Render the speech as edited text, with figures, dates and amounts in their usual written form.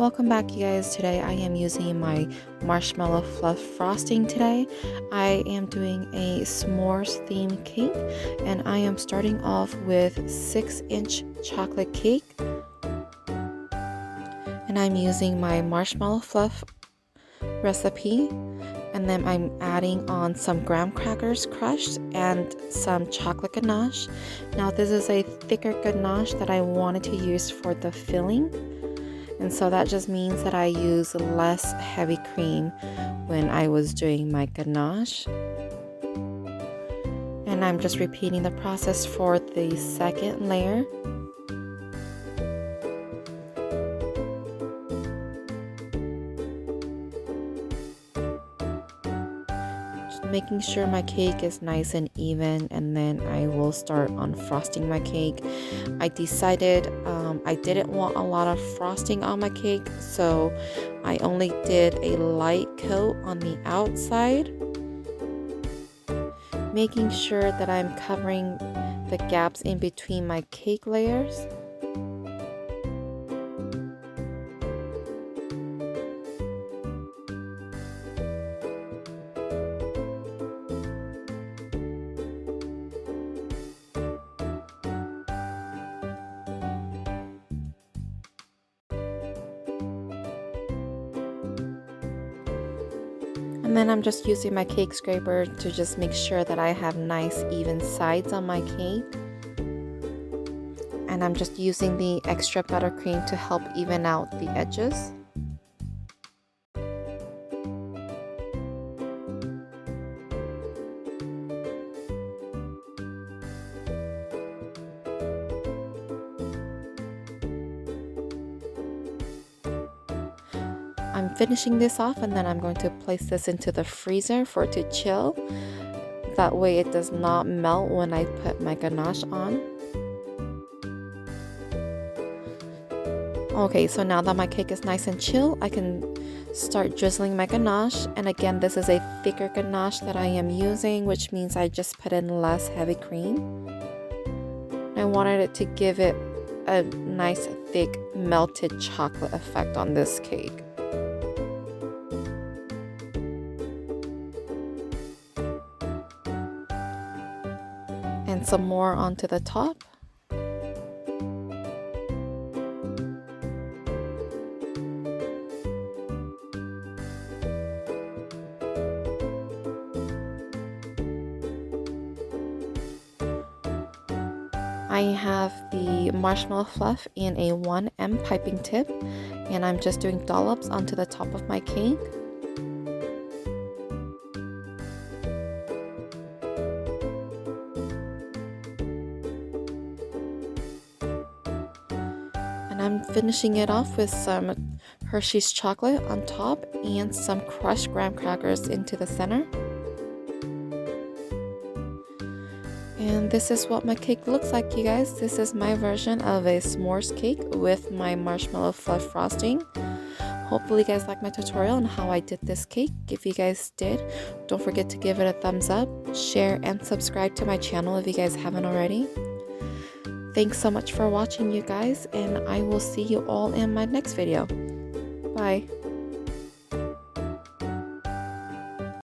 Welcome back, you guys. Today I am using my Marshmallow Fluff frosting today. I am doing a s'mores themed cake, and I am starting off with 6-inch chocolate cake. And I'm using my Marshmallow Fluff recipe, and then I'm adding on some graham crackers crushed and some chocolate ganache. Now this is a thicker ganache that I wanted to use for the filling. And so that just means that I use less heavy cream when I was doing my ganache. And I'm just repeating the process for the second layer. Just making sure my cake is nice and even, and then I will start on frosting my cake. I decided I didn't want a lot of frosting on my cake, so I only did a light coat on the outside, making sure that I'm covering the gaps in between my cake layers. And then I'm just using my cake scraper to just make sure that I have nice even sides on my cake. And I'm just using the extra buttercream to help even out the edges. I'm finishing this off, and then I'm going to place this into the freezer for it to chill. That way it does not melt when I put my ganache on. Okay, so now that my cake is nice and chill, I can start drizzling my ganache. And again, this is a thicker ganache that I am using, which means I just put in less heavy cream. I wanted it to give it a nice thick melted chocolate effect on this cake. And some more onto the top. I have the Marshmallow Fluff in a 1M piping tip, and I'm just doing dollops onto the top of my cake. And I'm finishing it off with some Hershey's chocolate on top and some crushed graham crackers into the center. And this is what my cake looks like, you guys. This is my version of a s'mores cake with my Marshmallow Fluff frosting. Hopefully you guys like my tutorial on how I did this cake. If you guys did, don't forget to give it a thumbs up, share, and subscribe to my channel if you guys haven't already. Thanks so much for watching, you guys, and I will see you all in my next video. Bye.